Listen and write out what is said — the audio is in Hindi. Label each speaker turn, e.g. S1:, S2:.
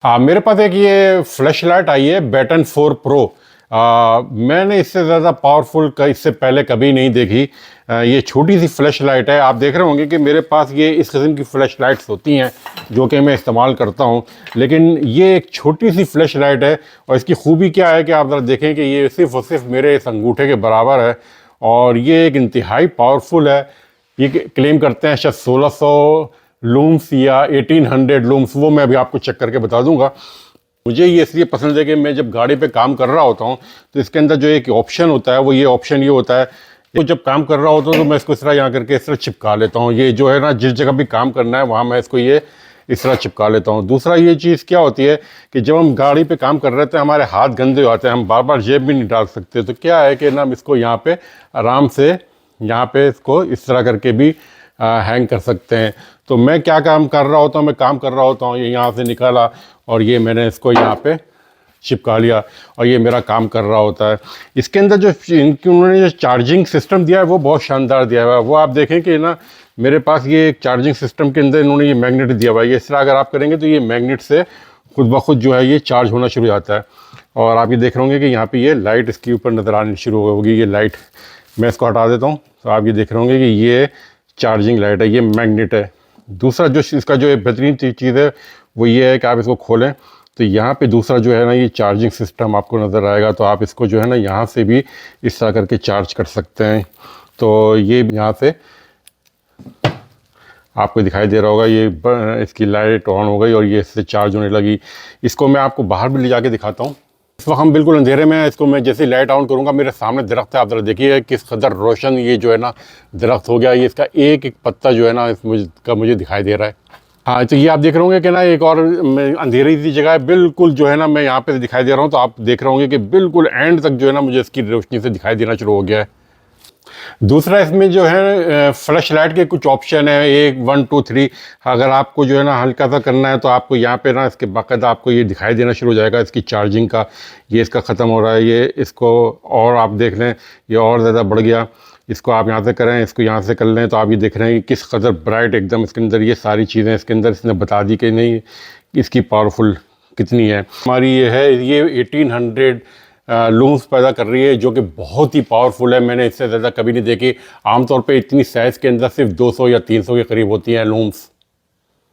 S1: हाँ, मेरे पास एक ये फ्लैश लाइट आई है बैटन 4 प्रो। मैंने इससे ज़्यादा पावरफुल इससे पहले कभी नहीं देखी। ये छोटी सी फ्लैश लाइट है। आप देख रहे होंगे कि मेरे पास ये इस किस्म की फ्लैश लाइट्स होती हैं जो कि मैं इस्तेमाल करता हूँ, लेकिन ये एक छोटी सी फ्लैश लाइट है। और इसकी खूबी क्या है कि आप ज़रा देखें कि ये सिर्फ और सिर्फ मेरे इस अंगूठे के बराबर है और ये एक इंतहाई पावरफुल है। ये क्लेम करते हैं शायद 1600 लूम्स या 1800 लूम्स, वो मैं अभी आपको चेक करके बता दूंगा। मुझे ये इसलिए पसंद है कि मैं जब गाड़ी पे काम कर रहा होता हूँ तो इसके अंदर जो एक ऑप्शन होता है वो ये ऑप्शन ये होता है, तो जब काम कर रहा होता हूँ तो मैं इसको इस तरह यहाँ करके इस तरह चिपका लेता हूँ। ये जो है ना, जिस जगह भी काम करना है वहाँ मैं इसको ये इस तरह चिपका लेता हूँ। दूसरा ये चीज़ क्या होती है कि जब हम गाड़ी पे काम कर रहे थे हमारे हाथ गंदे हो जाते हैं, हम बार बार जेब भी नहीं डाल सकते, तो क्या है कि ना हम इसको यहाँ पे आराम से यहाँ पे इसको इस तरह करके भी हैंग कर सकते हैं। तो मैं क्या काम कर रहा होता हूँ, मैं काम कर रहा होता हूँ, ये यहाँ से निकाला और ये मैंने इसको यहाँ पे चिपका लिया और ये मेरा काम कर रहा होता है। इसके अंदर जो उन्होंने जो चार्जिंग सिस्टम दिया है वो बहुत शानदार दिया हुआ है। वो आप देखें कि ना मेरे पास ये एक चार्जिंग सिस्टम के अंदर इन्होंने ये मैग्नेट दिया हुआ है। ये इस तरह अगर आप करेंगे तो ये मैग्नेट से खुद ब खुद जो है ये चार्ज होना शुरू हो जाता है। और आप ये देख रहे होंगे कि यहाँ पे ये लाइट इसके ऊपर नज़र आनी शुरू होगी। ये लाइट मैं इसको हटा देता हूँ तो आप ये देख रहे होंगे कि ये चार्जिंग लाइट है, ये मैग्नेट है। दूसरा जो इसका जो बेहतरीन चीज़ है वो ये है कि आप इसको खोलें तो यहाँ पे दूसरा जो है ना ये चार्जिंग सिस्टम आपको नज़र आएगा। तो आप इसको जो है ना यहाँ से भी इस तरह करके चार्ज कर सकते हैं। तो ये यहाँ से आपको दिखाई दे रहा होगा, ये इसकी लाइट ऑन हो गई और ये इससे चार्ज होने लगी। इसको मैं आपको बाहर भी ले जाके दिखाता हूँ। इस वक्त हम बिल्कुल अंधेरे में हैं। इसको मैं जैसे लाइट ऑन करूँगा मेरे सामने दरख्त है, आप ज़रा देखिए किस कदर रोशन ये जो है ना दरख्त हो गया। ये इसका एक एक पत्ता जो है ना मुझे दिखाई दे रहा है। हाँ, तो ये आप देख रहे होंगे कि ना एक और अंधेरी सी जगह है बिल्कुल जो है ना, मैं यहाँ पे दिखाई दे रहा हूँ तो आप देख रहे होंगे कि बिल्कुल एंड तक जो है ना मुझे इसकी रोशनी से दिखाई देना शुरू हो गया है। दूसरा इसमें जो है फ्लैश लाइट के कुछ ऑप्शन है, 1 1 2 3। अगर आपको जो है ना हल्का सा करना है तो आपको यहाँ पे ना इसके बाकायदा आपको ये दिखाई देना शुरू हो जाएगा इसकी चार्जिंग का। ये इसका ख़त्म हो रहा है, ये इसको और आप देख लें ये और ज़्यादा बढ़ गया। इसको आप यहाँ से करें, इसको यहाँ से कर लें तो आप ये देख रहे हैं कि किस कदर ब्राइट एकदम इसके अंदर ये सारी चीज़ें इसके अंदर इसने बता दी कि नहीं इसकी पावरफुल कितनी है। हमारी ये है ये 1800 लूम्स पैदा कर रही है जो कि बहुत ही पावरफुल है। मैंने इससे ज़्यादा कभी नहीं देखी। आमतौर पे इतनी साइज़ के अंदर सिर्फ 200 या 300 के करीब होती हैं लूम्स।